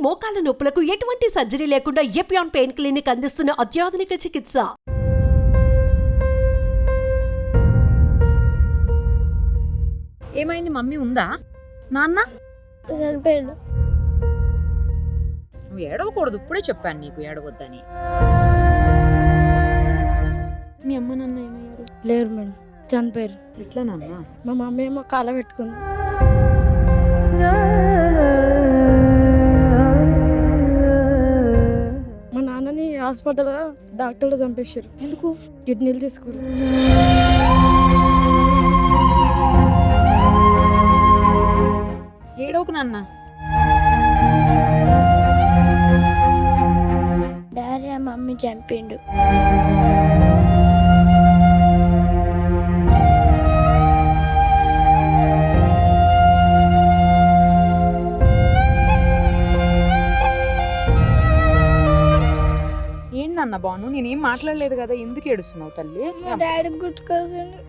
మోకాల నొప్పులకు ఎటువంటి సర్జరీ లేకుండా ఎపియాన్ పెయిన్ క్లినిక్ అందిస్తున్న అత్యాధునిక చికిత్స. ఏమైంది? మమ్మీ ఉందా? నాన్న చనిపోయాడు. నువ్వు ఏడవకూడదు, ఇప్పుడే చెప్పాను నీకు ఏడవద్దని. మీ అమ్మ నాన్న ఏమయ్యారు? లేరు మేడం, చనిపోయారు. ఎట్లా నాన్న? మా మమ్మీ ఏమో కాల పెట్టుకుంది. మా నాన్నని హాస్పిటల్గా డాక్టర్లు చంపేశారు. ఎందుకు? కిడ్నీలు తీసుకోరు. ఏడవకు నాన్న. డాడీ ఆ మమ్మీ చంపిండు. ఏంటన్న బాను, నేనేం మాట్లాడలేదు కదా, ఎందుకు ఏడుస్తున్నావు తల్లి? మా డాడీ గుర్తుకోకండి.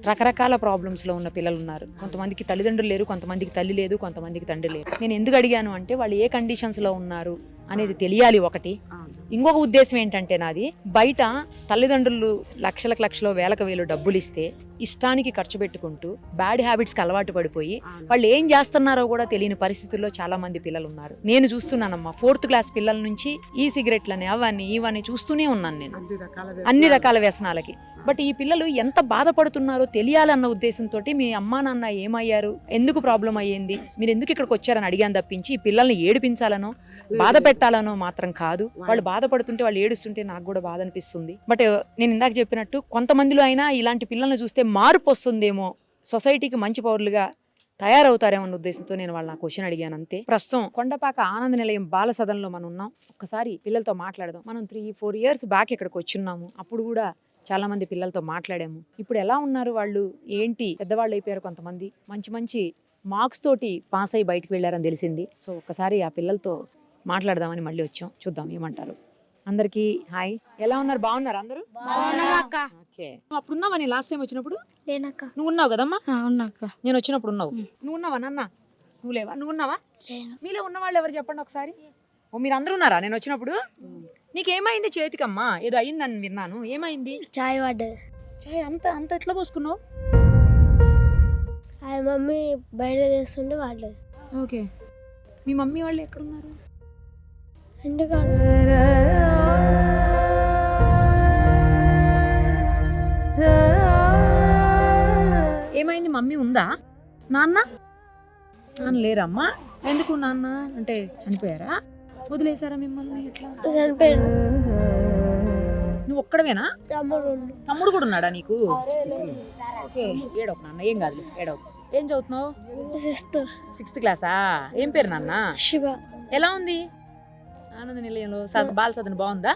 రకరకాల ప్రాబ్లమ్స్లో ఉన్న పిల్లలు ఉన్నారు. కొంతమందికి తల్లిదండ్రులు లేరు, కొంతమందికి తల్లి లేదు, కొంతమందికి తండ్రి లేరు. నేను ఎందుకు అడిగాను అంటే వాళ్ళు ఏ కండిషన్స్లో ఉన్నారు అనేది తెలియాలి ఒకటి. ఇంకొక ఉద్దేశం ఏంటంటే నాది, బయట తల్లిదండ్రులు లక్షలు వేలకు డబ్బులు ఇస్తే ఇష్టానికి ఖర్చు పెట్టుకుంటూ బ్యాడ్ హ్యాబిట్స్కి అలవాటు పడిపోయి వాళ్ళు ఏం చేస్తున్నారో కూడా తెలియని పరిస్థితుల్లో చాలా మంది పిల్లలు ఉన్నారు. నేను చూస్తున్నానమ్మా, 4th క్లాస్ పిల్లల నుంచి ఈ సిగరెట్లని అవన్నీ ఇవన్నీ చూస్తూనే ఉన్నాను నేను, అన్ని రకాల వ్యసనాలకి. బట్ ఈ పిల్లలు ఎంత బాధపడుతున్నారో తెలియాలన్న ఉద్దేశంతో మీ అమ్మా నాన్న ఏమయ్యారు, ఎందుకు ప్రాబ్లం అయ్యింది, మీరు ఎందుకు ఇక్కడికి వచ్చారని అడిగాను తప్పించి ఈ పిల్లల్ని ఏడిపించాలనో బాధ పెట్టాలనో మాత్రం కాదు. వాళ్ళు బాధపడుతుంటే వాళ్ళు ఏడుస్తుంటే నాకు కూడా బాధ అనిపిస్తుంది. బట్ నేను ఇందాక చెప్పినట్టు కొంతమందిలో అయినా ఇలాంటి పిల్లల్ని చూస్తే మార్పు వస్తుందేమో, సొసైటీకి మంచి పౌరులుగా తయారవుతారేమో అన్న ఉద్దేశంతో నేను వాళ్ళ క్వశ్చన్ అడిగాను అంతే. ప్రస్తుతం కొండపాక ఆనంద నిలయం బాల సదన్లో మనం ఉన్నాం. ఒక్కసారి పిల్లలతో మాట్లాడదాం. మనం 3-4 years బ్యాక్ ఇక్కడికి వచ్చున్నాము. అప్పుడు కూడా చాలా మంది పిల్లలతో మాట్లాడాము. ఇప్పుడు ఎలా ఉన్నారు వాళ్ళు, ఏంటి, పెద్దవాళ్ళు అయిపోయారు, కొంతమంది మంచి మంచి మార్క్స్ తోటి పాస్ అయ్యి బయటకు వెళ్ళారని తెలిసింది. సో ఒక్కసారి ఆ పిల్లలతో మాట్లాడదామని మళ్ళీ వచ్చాం, చూద్దాం ఏమంటారు. అందరికీ హాయ్, ఎలా ఉన్నారు? బాగున్నారు అందరూ? ఓకే. నువ్వు అప్పుడు ఉన్నావా? నేను లాస్ట్ టైం వచ్చినప్పుడు నువ్వు ఉన్నావు కదమ్మా? నేను వచ్చినప్పుడు ఉన్నావు. నువ్వు ఉన్నావా నాన్న? నువ్వు లేవా? నువ్వు ఉన్నావా? మీలో ఉన్న వాళ్ళు ఎవరు చెప్పండి ఒకసారి. ఓ మీరు అందరూ ఉన్నారా నేను వచ్చినప్పుడు? నీకేమైంది చేతికమ్మా? ఏదో అయిందని విన్నాను, ఏమైంది? చాయ్ పడ్డది. చాయ్ అంత అంత ఎట్లా పోసుకున్నావు? ఆ మమ్మీ బయట చేస్తుండే వాళ్ళు. ఓకే. మీ మమ్మీ వాళ్ళు ఎక్కడున్నారు? ఇంటికాడ. ఏమైంది? మమ్మీ ఉందా? నాన్న లేరమ్మా? ఎందుకు? నాన్న అంటే చనిపోయారా? వదిలేసారా మిమ్మల్ని? ఎట్లా చనిపోయాడు. నువ్వు ఒక్కడవేనా? తమ్ముడు కూడా ఉన్నాడా నీకు? ఓకే. ఏడవకు నాన్న, ఏం కాదు, ఏడవకు. ఏం చదువుతున్నావు? 6th క్లాసా? ఏం పేరు నాన్న? శివ. ఎలా ఉంది ఆనంద నిలయంలో బాల సదన్? బాగుందా?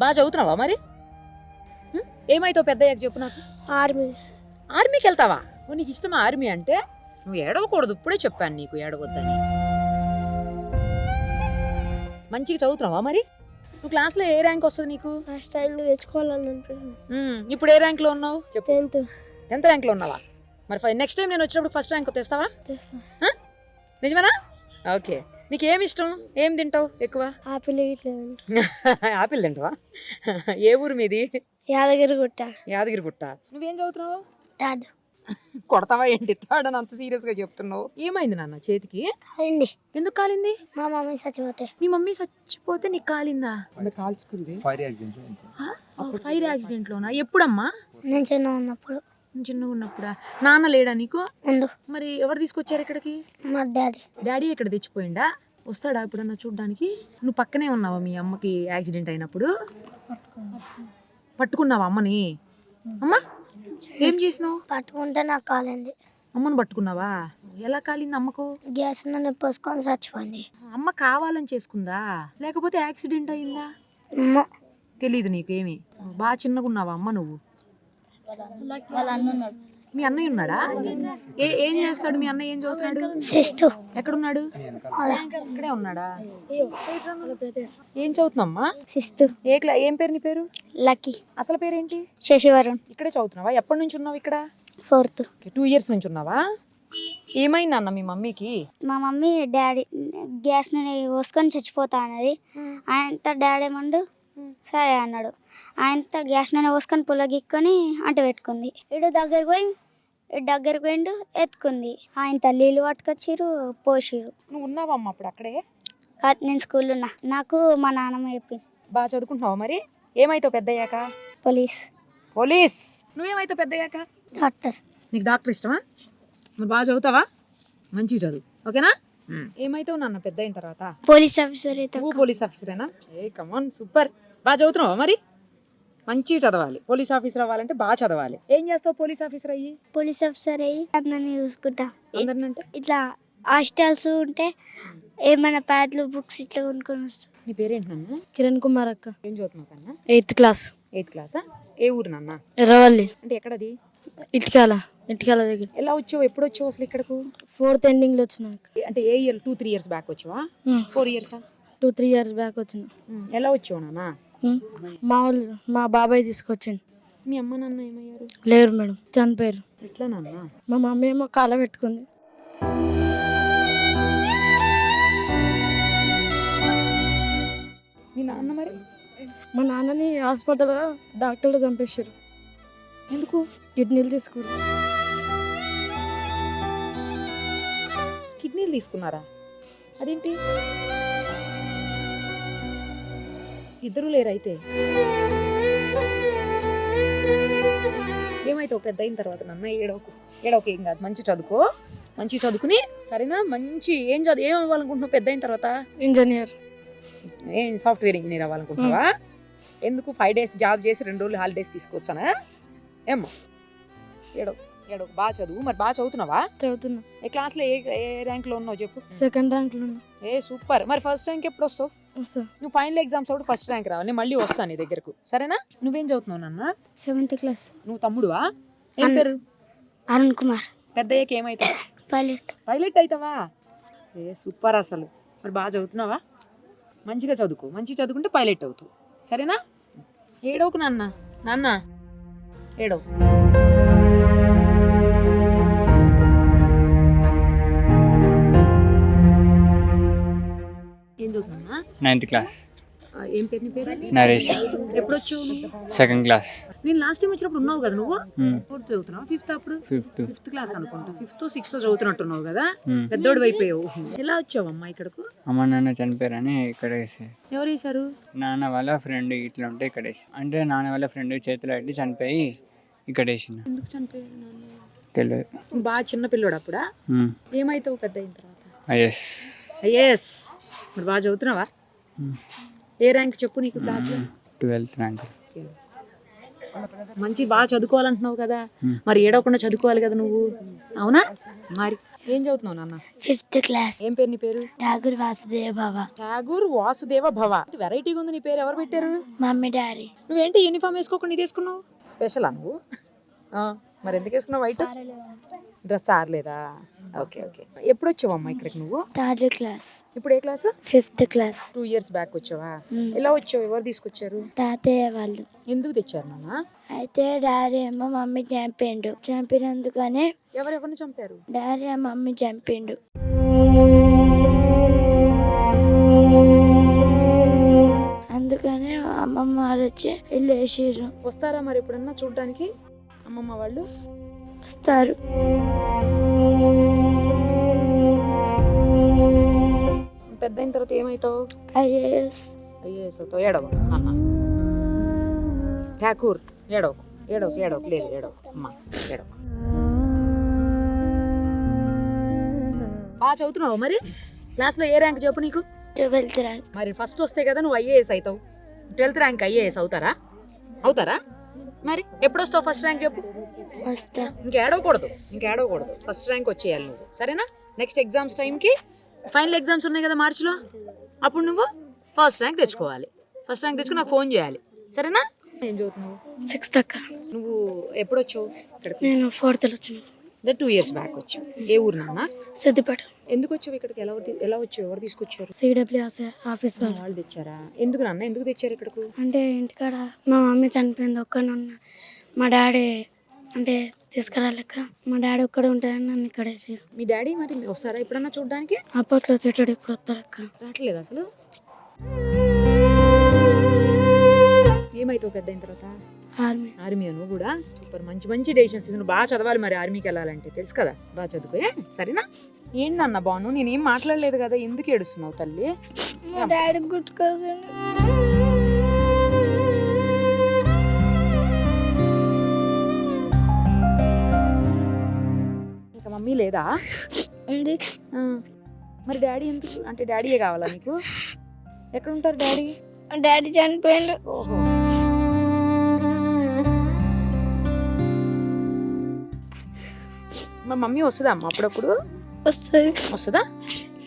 బాగా చదువుతున్నావా మరి? ఏమైతావు పెద్ద అయ్యాక చెప్పు నాకు. ఆర్మీకి వెళ్తావా? నీకు ఇష్టమా ఆర్మీ అంటే? నువ్వు ఏడవకూడదు, ఇప్పుడే చెప్పాను నీకు ఏడవద్దని. మంచిగా చదువుతున్నావా మరి? నువ్వు క్లాస్లో ఏ ర్యాంక్ వస్తుంది నీకు? ఫస్ట్ ర్యాంక్ తెచ్చుకోవాలని అనిపిస్తుంది. ఇప్పుడు ఏ ర్యాంక్లో ఉన్నావు చెప్పు? 10th ర్యాంక్లో ఉన్నావా? మరి నెక్స్ట్ టైం నేను వచ్చినప్పుడు ఫస్ట్ ర్యాంక్ తెస్తావా? నిజమేనా? ఓకే. నీకు ఏమి ఇష్టం, ఏం తింటావు ఎక్కువ? ఆపిల్ తింటావా? ఏ ఊరు మీది? యాదగిరిగుట్ట. నువ్వేం చదువుతున్నావు? కొడతావా ఏంటి? తాడని అంత సీరియస్ గా చెప్తున్నావు. ఏమైంది నాన్న చేతికి? ఎందుకు కాలింది? మా మమ్మీ చచ్చిపోతే. మీ మమ్మీ చచ్చిపోతే నీకు కాలిందా? కాల్చుకుంది. ఫైర్ యాక్సిడెంట్ లోనా? ఎప్పుడమ్మా? నేను చిన్నగా ఉన్నప్పుడా? నాన్న లేడా నీకు? ఉండు. మరి ఎవరు తీసుకొచ్చారు ఇక్కడికి? మా డాడీ. డాడీ ఎక్కడ తెచ్చిపోయిండా? వస్తాడా ఎప్పుడన్నా చూడ్డానికి? నువ్వు పక్కనే ఉన్నావా మీ అమ్మకి యాక్సిడెంట్ అయినప్పుడు? పట్టుకున్నావా అమ్మని? అమ్మా ఏం చేసినావు? పట్టుకుంటే నాకు కాలింది. అమ్మను పట్టుకున్నావా? ఎలా కాలింది అమ్మకు? గ్యాస్ నన్ను పోసుకొని చచ్చిపోయింది. అమ్మ కావాలని చేసుకుందా లేకపోతే యాక్సిడెంట్ అయిందా? తెలీదు నీకు ఏమి? బాగా చిన్నగా ఉన్నావా అమ్మ నువ్వు? మీ అన్నయ్య ఉన్నాడా? ఏం చేస్తాడు మీ అన్నయ్య? ఏం చదువుతున్నాడు? ఎక్కడున్నాడు? ఇక్కడే ఉన్నాడా? ఏం చదువుతున్నామ్మా? ఏం పేరు నీ పేరు? లక్కీ. అసలు పేరేంటి? శశివరుణ్. ఇక్కడే చదువుతున్నావా? ఎప్పటి నుంచి ఉన్నావు ఇక్కడ? 4th. 2 years నుంచి ఉన్నావా? ఏమైంది అన్న మీ మమ్మీకి? మా మమ్మీ డాడీ గ్యాస్ నూనె పోసుకొని చచ్చిపోతా అన్నది. ఆయనతో డాడీ ఏమండు సరే అన్నాడు. ఆయనతో గ్యాస్ నూనె పోసుకొని పుల్లగిక్కొని అంట పెట్టుకుంది. దగ్గరికి పోయిండు ఎత్తుకుంది. ఆయన తల్లిలు పట్టుకొచ్చిర్రు పోసిర్రు. నువ్వు ఉన్నావమ్మా అప్పుడు అక్కడే? కాదు, నేను స్కూల్లో ఉన్నా. నాకు మా నాన్నమ్మ చెప్పింది. బాగా చదువుకుంటున్నావా మరి? ఏమైతావు పెద్దయ్యాక? పోలీస్. నువ్వేమైతావు పెద్దయ్యాక? డాక్టర్. నీకు డాక్టర్ ఇష్టమా? మరి బాగా చదువుతావా? మంచిగా చదువు, ఓకేనా? ఏమైతావు నాన్న పెద్ద అయిన తర్వాత? Police officer. నువ్వు పోలీస్ ఆఫీసరేనా? ఏ కమాన్, సూపర్. బాగా చదువుతున్నావా మరి? మంచిగా చదవాలి. పోలీస్ ఆఫీసర్ అవ్వాలంటే బాగా చదవాలి. ఏం చేస్తావు పోలీస్ ఆఫీసర్ అయ్యి? పోలీస్ ఆఫీసర్ అయ్యి అందరినీ చూసుకుంటా. అందరినంటే ఇట్లా హాస్టల్స్ ఉంటే ఏమైనా ప్యాడ్లు బుక్స్ ఇట్లా కొనుక్కొని వస్తా. నీ పేరేంటి నాన్న? కిరణ్ కుమార్ అక్క. ఏం చదువుతున్నావు కన్నా? 8th class. 8th క్లాసా? ఏ ఊరు నాన్న? ఎర్రవల్లి. అంటే ఎక్కడది? ఇటుకాల దగ్గర. ఎలా వచ్చావు? ఎప్పుడు వచ్చావు అసలు ఇక్కడకు? 4th ending లో వచ్చినాక. అంటే ఏ ఇయర్? 2-3 years బ్యాక్ వచ్చావా? 4 years? 2-3 years బ్యాక్ వచ్చిన. ఎలా వచ్చావు నాన్న? మా బాబాయ్ తీసుకొచ్చింది. మీ అమ్మ నాన్న ఏమయ్యారు? లేరు మేడం, చనిపోయారు. ఎట్లా నాన్న? మా మమ్మీ ఏమో కాల పెట్టుకుంది. మీ నాన్న మరి? మా నాన్నని హాస్పిటల్లో డాక్టర్లు చంపేశారు. ఎందుకు? కిడ్నీలు తీసుకున్నారు. కిడ్నీలు తీసుకున్నారా? అదేంటి? ఇద్దరు లేరైతే ఏమైతావు పెద్ద అయిన తర్వాత? నాన్న ఏడవకు, ఏం కాదు. మంచి చదువుకో, మంచి చదువుకుని సరేనా? మంచి ఏం అవ్వాలనుకుంటున్నావు పెద్ద అయిన తర్వాత? ఇంజనీర్. ఏం సాఫ్ట్వేర్ ఇంజనీర్ అవ్వాలనుకుంటున్నావా? ఎందుకు 5 days జాబ్ చేసి 2 రోజులు హాలిడేస్ తీసుకొచ్చానా? ఏమో ఏడవకు, బాగా చదువు. మరి బాగా చదువుతున్నావా? చదువుతున్నా. ఏ క్లాస్లో ఏ ర్యాంక్లో ఉన్నావు చెప్పు? 2nd rank లో ఉన్నా. ఏ సూపర్. మరి ఫస్ట్ ర్యాంక్ ఎప్పుడు వస్తావు? నువ్వు ఫైనల్ ఎగ్జామ్స్ అప్పుడు ఫస్ట్ ర్యాంక్ రావాలి. నేను మళ్ళీ వస్తాను నీ దగ్గరకు, సరేనా? నువ్వేం చదువుతున్నావు నాన్న? 7th class. నువ్వు తమ్ముడువా? ఏం పేరు? అరుణ్ కుమార్. పెద్దయ్యకి ఏమవుతావు? పైలట్ అవుతావా? ఏ సూపర్ అసలు. మరి బాగా చదువుతున్నావా? మంచిగా చదువుకో, మంచిగా చదువుకుంటే పైలట్ అవుతావు, సరేనా? ఏడవకు నాన్న ఏడవు. ఏం చదువుతున్నా? 9th class. ఏం పేరు నీ పేరు? నరేష్. ఎప్పుడు వచ్చావు? 2nd class. నేను లాస్ట్ టైం వచ్చినప్పుడు ఉన్నావు కదా నువ్వు? 4th చదువుతున్నావు? 5th అప్పుడు? 5th క్లాస్ అనుకుంటా. 5th 6th చదువుతున్నట్టున్నావు కదా. పెద్దోడు అయిపోయావు. ఎలా వచ్చావు అమ్మా ఇక్కడకు? అమ్మ నాన్న చనిపోయారని ఇక్కడ వేసారు. ఎవరు వేసారు? నాన్న వాళ్ళ ఫ్రెండ్ ఇట్లా ఉంటే ఇక్కడ వేసి, అంటే నాన్న వాళ్ళ ఫ్రెండ్ చేతిలో పెట్టి చనిపోయి ఇక్కడ వేసిన. ఎందుకు చనిపోయారు నాన్న? తెలియదు. బాగా చిన్న పిల్లోడు అప్పుడా? ఏమైతావు పెద్ద అయిన తర్వాత? ఐఏఎస్. మరి బాగా చదువుతున్నావా? ఏ ర్యాంక్ చెప్పు నీకు క్లాస్లో? 12th rank. మంచి బాగా చదువుకోవాలంటున్నావు కదా, మరి ఏడవకుండా చదువుకోవాలి కదా నువ్వు, అవునా? మరి ఏం చదువుతున్నావు నాన్న? 5th class. ఏం పేరు నీ పేరు? ఠాగూర్ వాసుదేవ భవ. ఠాగూర్ వాసుదేవ భవ. వెరైటీగా ఉంది నీ పేరు. ఎవరు పెట్టారు? Mummy daddy. నువ్వేంటి యూనిఫామ్ వేసుకోకుండా ఇది వేసుకున్నావు? స్పెషలా నువ్వు? మరి ఎందుకు వేసుకున్నావు వైట్ డ్రెస్? ఆరలేదా? ఓకే. ఎప్పుడు వచ్చావు అమ్మా ఇక్కడికి నువ్వు? 3rd class. ఇప్పుడు ఏ class? 5th class. 2 years back వచ్చావా? ఎలా వచ్చావు? ఎవరు తీసుకొచ్చారు? తాతయ్య వాళ్ళు. ఎందుకు తెచ్చారు నాన్న? అయితే డాడీ ఏమో మమ్మీ చంపినందుకనే. ఎవరెవరిని చంపారు? డాడీ మమ్మీ చంపిండు. అందుకనే అమ్మమ్మ వాళ్ళు వచ్చి ఇల్లు వేసిర్రు. వస్తారా మరి ఎప్పుడన్నా చూడడానికి అమ్మమ్మ వాళ్ళు? వస్తారు. పెద్ద అయిన తర్వాత ఏమవుతావు? ఐఏఎస్ అవుతావు. ఏడవ అన్న ఠాకూర్. ఏడవకు లేదు ఏడవకు అమ్మా, ఏడవకు. బాగా చదువుతున్నావు మరి? క్లాస్లో ఏ ర్యాంక్ చెప్పు నీకు? 12th rank. మరి ఫస్ట్ వస్తే కదా నువ్వు ఐఏఎస్ అవుతావు. 12th rank ఐఏఎస్ అవుతారా? మరి ఎప్పుడు వస్తావు ఫస్ట్ ర్యాంక్ చెప్పు? వస్తా. ఇంకేడవకూడదు. ఫస్ట్ ర్యాంక్ వచ్చేయాలి నువ్వు, సరేనా? నెక్స్ట్ ఎగ్జామ్స్ టైంకి ఫైనల్ ఎగ్జామ్స్ ఉన్నాయి కదా మార్చిలో, అప్పుడు నువ్వు ఫస్ట్ ర్యాంక్ తెచ్చుకోవాలి. ఫస్ట్ ర్యాంక్ తెచ్చుకుని నాకు ఫోన్ చేయాలి, సరేనా? ఏం చదువుతున్నావు? 6th అక్క. నువ్వు ఎప్పుడు వచ్చావు ఇక్కడికి? నేను 4th వచ్చిన. 2 years బ్యాక్ వచ్చావు. ఏ ఊరు నాన్న? సిద్దిపేట. ఎందుకు వచ్చావు ఇక్కడికి? ఎలా వచ్చావు? ఎవరు తీసుకొచ్చారు? సిడబ్ల్యూఎస్ ఆఫీస్ వాళ్ళు. వాళ్ళు తెచ్చారా? ఎందుకు నాన్న ఎందుకు తెచ్చారు ఇక్కడకు? అంటే ఇంటికాడ మా మమ్మీ చనిపోయింది, ఒక్కనే ఉన్నా. మా డాడీ అంటే తీసుకురాలేక మా డాడీ ఒక్కడే ఉంటాడని నన్ను ఇక్కడ వేసారు. మీ డాడీ మరి వస్తారా ఎప్పుడన్నా చూడడానికి? అప్పట్లో వచ్చేటాడు, ఇప్పుడు వస్తాడు అక్క. రావట్లేదు అసలు. ఏమైతావు పెద్ద అయిన తర్వాత? ఆర్మీ. ఆర్మీ నువ్వు కూడా? సూపర్, మంచి డెసిషన్స్. నువ్వు బాగా చదవాలి మరి ఆర్మీకి వెళ్ళాలంటే, తెలుసు కదా. బాగా చదువుకోయే, సరేనా? ఏంటన్న బాను, నేనేం మాట్లాడలేదు కదా, ఎందుకు ఏడుస్తున్నావు తల్లి? మా డాడీ గుర్తుకోకండి. ఇంకా మమ్మీ లేదా? ఉంది. ఆ, మరి డాడీ ఎందుకు? అంటే డాడీయే కావాలా నీకు? ఎక్కడ ఉంటారు డాడీ? డాడీ చనిపోయిండు. ఓహో. మా మమ్మీ వస్తుందా అమ్మ అప్పుడప్పుడు? వస్తుందా?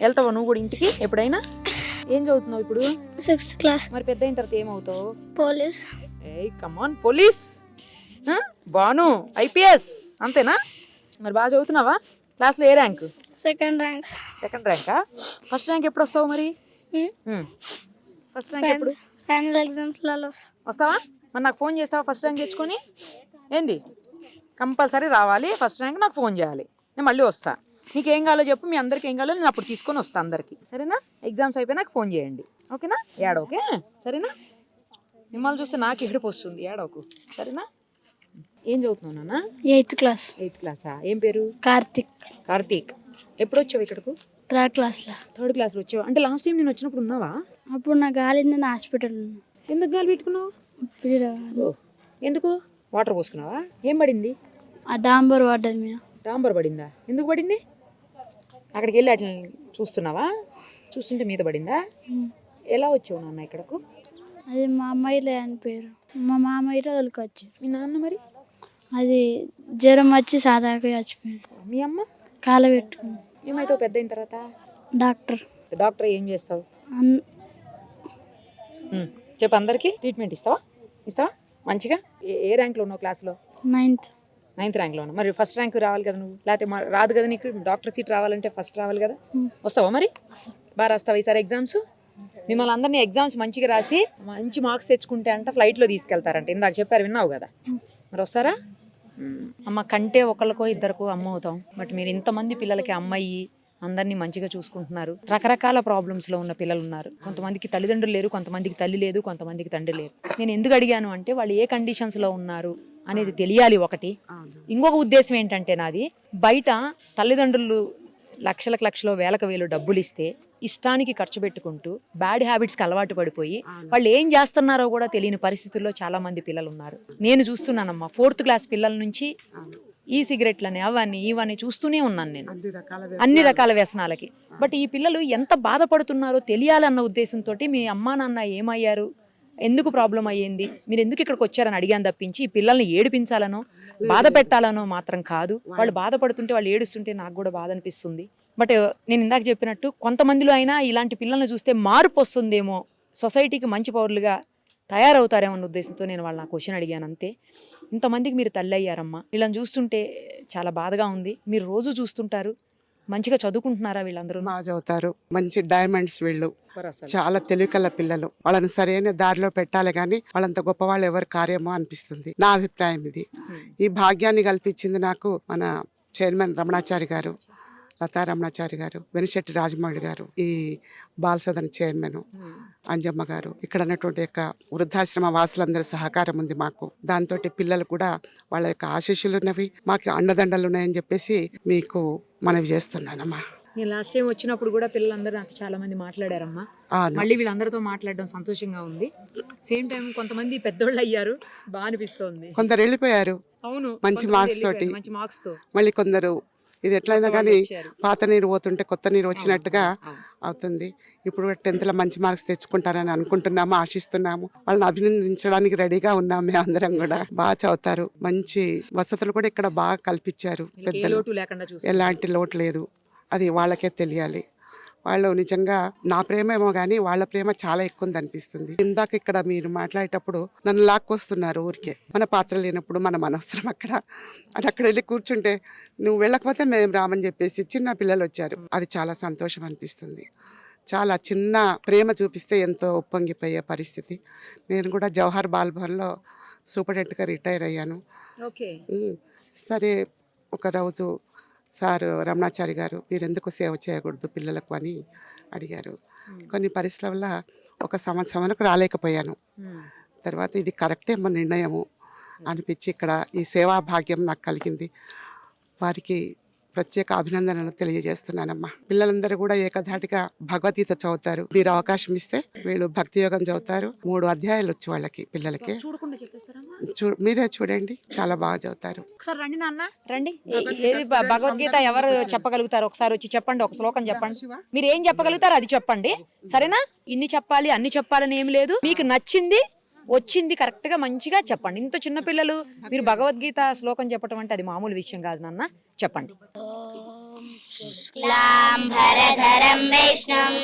వెళ్తావా నువ్వు కూడా ఇంటికి ఎప్పుడైనా? ఏం చదువుతున్నావు ఇప్పుడు? 6th class. మరి పెద్ద అయిన తర్వాత ఏమవుతావు? పోలీస్. ఏయ్ కమాన్, పోలీస్. బాను ఐపీఎస్ అంతేనా? మరి బాగా చదువుతున్నావా? క్లాస్లో ఏ ర్యాంక్? Second rank. సెకండ్ ర్యాంకా? ఫస్ట్ ర్యాంక్ ఎప్పుడు వస్తావు మరి? ఫస్ట్ ర్యాంక్ ఎప్పుడు? ఫైనల్ ఎగ్జామ్స్లలో వస్తావా? మరి నాకు ఫోన్ చేస్తావా ఫస్ట్ ర్యాంక్ తెచ్చుకొని? ఏంది, కంపల్సరీ రావాలి. ఫస్ట్ ర్యాంక్ నాకు ఫోన్ చేయాలి, నేను మళ్ళీ వస్తా. నీకేం కావాలో చెప్పు, మీ అందరికి ఏం కావాలో నేను అప్పుడు తీసుకొని వస్తాను అందరికి, సరేనా? ఎగ్జామ్స్ అయిపోయినాక ఫోన్ చేయండి, ఓకేనా? ఏడోకే, సరేనా? మిమ్మల్ని చూస్తే నాకు ఏడుపు వస్తుంది, ఏడోకు, సరేనా? ఏం చదువుతున్నావు నాన్న? 8th class. 8th క్లాసా? ఏం పేరు? కార్తిక్. కార్తీక్. ఎప్పుడు వచ్చావు ఇక్కడకు? 3rd క్లాస్లో. 3rd క్లాస్లో వచ్చావు. అంటే లాస్ట్ టైం నేను వచ్చినప్పుడు ఉన్నావా? అప్పుడు నాకు గాలింది, హాస్పిటల్. ఎందుకు గాలి పెట్టుకున్నావు? ఓ, ఎందుకు? వాటర్ పోసుకున్నావా? ఏం పడింది? ఆ డాంబర్ పడ్డది మీద. డాంబర్ పడిందా? ఎందుకు పడింది? అక్కడికి వెళ్ళి అట్లా చూస్తున్నావా? చూస్తుంటే మీద పడిందా? ఎలా వచ్చావు నాన్న ఇక్కడకు? అది మా అమ్మాయిలే అని పేరు, మా మామయ్య వదిలికొచ్చి. మీ నాన్న మరి? అది జ్వరం వచ్చి సాదాగా చచ్చిపోయాడు. మీ అమ్మ? కాల పెట్టుకుంది. ఏమైతావు పెద్ద అయిన తర్వాత? డాక్టర్. డాక్టర్ ఏం చేస్తావు? చెప్పు, అందరికీ ట్రీట్మెంట్ ఇస్తావా మంచిగా? ఏ ర్యాంక్లో ఉన్నావు క్లాస్లో? 9th ర్యాంక్లో ఉన్నావు. మరి ఫస్ట్ ర్యాంక్ రావాలి కదా నువ్వు, లేకపోతే రాదు కదా నీకు. డాక్టర్ సీట్ రావాలంటే ఫస్ట్ రావాలి కదా. వస్తావా మరి? బాగా రాస్తావా ఈసారి ఎగ్జామ్స్? మిమ్మల్ని అందరినీ ఎగ్జామ్స్ మంచిగా రాసి మంచి మార్క్స్ తెచ్చుకుంటే అంట ఫ్లైట్లో తీసుకెళ్తారంట, ఇందాక చెప్పారు, విన్నావు కదా. మరి వస్తారా? అమ్మ కంటే ఒకరికో ఇద్దరికో అమ్మ అవుతాం, బట్ మీరు ఇంతమంది పిల్లలకి అమ్మాయి అందరినీ మంచిగా చూసుకుంటున్నారు. రకరకాల ప్రాబ్లమ్స్లో ఉన్న పిల్లలు ఉన్నారు. కొంతమందికి తల్లిదండ్రులు లేరు, కొంతమందికి తల్లి లేదు, కొంతమందికి తండ్రి లేరు. నేను ఎందుకు అడిగాను అంటే వాళ్ళు ఏ కండిషన్స్లో ఉన్నారు అనేది తెలియాలి ఒకటి. ఇంకొక ఉద్దేశం ఏంటంటే నాది, బయట తల్లిదండ్రులు లక్షలో వేలకు డబ్బులు ఇస్తే ఇష్టానికి ఖర్చు పెట్టుకుంటూ బ్యాడ్ హ్యాబిట్స్కి అలవాటు పడిపోయి వాళ్ళు ఏం చేస్తున్నారో కూడా తెలియని పరిస్థితుల్లో చాలా మంది పిల్లలు ఉన్నారు. నేను చూస్తున్నానమ్మా, 4th క్లాస్ పిల్లల నుంచి ఈ సిగరెట్లని అవన్నీ ఇవన్నీ చూస్తూనే ఉన్నాను నేను, అన్ని రకాల వ్యసనాలకి. బట్ ఈ పిల్లలు ఎంత బాధపడుతున్నారో తెలియాలన్న ఉద్దేశంతో మీ అమ్మా నాన్న ఏమయ్యారు, ఎందుకు ప్రాబ్లం అయ్యింది, మీరు ఎందుకు ఇక్కడికి వచ్చారని అడిగాను తప్పించి ఈ పిల్లల్ని ఏడిపించాలనో బాధ పెట్టాలనో మాత్రం కాదు. వాళ్ళు బాధపడుతుంటే, వాళ్ళు ఏడుస్తుంటే నాకు కూడా బాధ అనిపిస్తుంది. బట్ నేను ఇందాక చెప్పినట్టు కొంతమందిలో అయినా ఇలాంటి పిల్లల్ని చూస్తే మార్పు వస్తుందేమో, సొసైటీకి మంచి పౌరులుగా తయారవుతారేమో అన్న ఉద్దేశంతో నేను వాళ్ళ క్వశ్చన్ అడిగాను అంతే. ఇంతమందికి మీరు తల్లి అయ్యారమ్మా, వీళ్ళని చూస్తుంటే చాలా బాధగా ఉంది. మీరు రోజు చూస్తుంటారు, మంచిగా చదువుకుంటున్నారా? వీళ్ళందరూ బాగా చదువుతారు, మంచి డైమండ్స్ వీళ్ళు, చాలా తెలివికల పిల్లలు. వాళ్ళని సరైన దారిలో పెట్టాలి కానీ వాళ్ళంత గొప్ప వాళ్ళు ఎవరు కార్యమో అనిపిస్తుంది, నా అభిప్రాయం ఇది. ఈ భాగ్యాన్ని కల్పించింది నాకు మన చైర్మన్ రమణాచారి గారు, లతా రమణాచారి గారు, వెనిశెట్టి రాజమౌళి గారు, ఈ బాలసదన్ చైర్మన్ అంజమ్మ గారు, ఇక్కడ ఉన్నటువంటి యొక్క వృద్ధాశ్రమ వాసులందరి సహకారం ఉంది మాకు. దాంతో పిల్లలు కూడా వాళ్ళ యొక్క ఆశీస్సులు ఉన్నవి, మాకు అండదండలు ఉన్నాయని చెప్పేసి మీకు మనవి చేస్తున్నానమ్మా. నేను లాస్ట్ టైం వచ్చినప్పుడు కూడా పిల్లలందరూ నాకు చాలా మంది మాట్లాడారమ్మా. మళ్ళీ వీళ్ళందరితో మాట్లాడడం సంతోషంగా ఉంది. సేమ్ టైం కొంతమంది పెద్దోళ్ళు అయ్యారు, బాగా అనిపిస్తుంది. కొందరు వెళ్ళిపోయారు, అవును, మంచి మార్క్స్ తోటి. మంచి మార్క్స్ తో మళ్ళీ కొందరు ఇది ఎట్లయినా కానీ పాత నీరు పోతుంటే కొత్త నీరు వచ్చినట్టుగా అవుతుంది. ఇప్పుడు 10th లో మంచి మార్క్స్ తెచ్చుకుంటారని అనుకుంటున్నాము, ఆశిస్తున్నాము. వాళ్ళని అభినందించడానికి రెడీగా ఉన్నాము. మేము అందరం కూడా బాగా చదువుతారు, మంచి వసతులు కూడా ఇక్కడ బాగా కల్పించారు పెద్దలు, ఎలాంటి లోటు లేదు. అది వాళ్ళకే తెలియాలి. వాళ్ళు నిజంగా నా ప్రేమ ఏమో కానీ వాళ్ళ ప్రేమ చాలా ఎక్కువ ఉంది అనిపిస్తుంది. ఇందాక ఇక్కడ మీరు మాట్లాడేటప్పుడు నన్ను లాక్కొస్తున్నారు ఊరికే, మన పాత్ర లేనప్పుడు మనం అనవసరం అక్కడ అని అక్కడ వెళ్ళి కూర్చుంటే నువ్వు వెళ్ళకపోతే మేము రామని చెప్పేసి చిన్న పిల్లలు వచ్చారు. అది చాలా సంతోషం అనిపిస్తుంది. చాలా చిన్న ప్రేమ చూపిస్తే ఎంతో ఉప్పొంగిపోయే పరిస్థితి. నేను కూడా జవహర్ బాల్భవన్లో సూపరింటెండెంట్గా రిటైర్ అయ్యాను. సరే ఒకరోజు సార్ రమణాచారి గారు మీరు ఎందుకు సేవ చేయకూడదు పిల్లలకు అని అడిగారు. కొన్ని పరిస్థితుల వల్ల ఒక సంవత్సరం వరకు రాలేకపోయాను. తర్వాత ఇది కరెక్టే మన నిర్ణయము అనిపించి ఇక్కడ ఈ సేవా భాగ్యం నాకు కలిగింది. వారికి ప్రత్యేక అభినందనలు తెలియజేస్తున్నానమ్మా. పిల్లలందరూ కూడా ఏకధాటిగా భగవద్గీత చదువుతారు. మీరు అవకాశం ఇస్తే వీళ్ళు భక్తి యోగం చదువుతారు. 3 అధ్యాయాలు వచ్చి వాళ్ళకి పిల్లలకి మీరే చూడండి, చాలా బాగా చదువుతారు. ఒకసారి రండి నాన్న, రండి. ఏది భగవద్గీత ఎవరు చెప్పగలుగుతారు? ఒకసారి వచ్చి చెప్పండి, ఒక శ్లోకం చెప్పండి. మీరు ఏం చెప్పగలుగుతారు అది చెప్పండి, సరేనా? ఇన్ని చెప్పాలి అన్ని చెప్పాలని ఏం లేదు. మీకు నచ్చింది వచ్చింది కరెక్ట్ గా మంచిగా చెప్పండి. ఇంత చిన్న పిల్లలు మీరు భగవద్గీత శ్లోకం చెప్పడం అంటే అది మామూలు విషయం కాదు నాన్న, చెప్పండి. శుక్లాంబరధరం విష్ణుం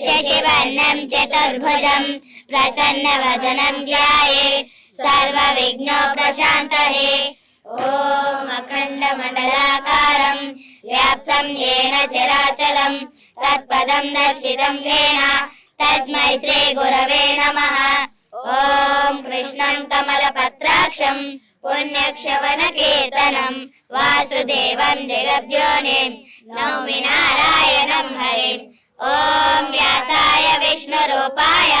శశివర్ణం చతుర్భుజం ప్రసన్నవదనం ధ్యాయేత్ సర్వవిఘ్నోపశాంతయే. ఓం అఖండమండలాకారం వ్యాప్తం యేన చరాచరం తత్పదం దర్శితం యేన తస్మై శ్రీ గురవే నమః. ఓం కృష్ణం కమలపత్రాక్షం పుణ్యక్షవన కీర్తనం వాసుదేవం జగద్యోనిం నౌమి నారాయణం హరిం. ఓం వ్యాసాయ విష్ణురూపాయ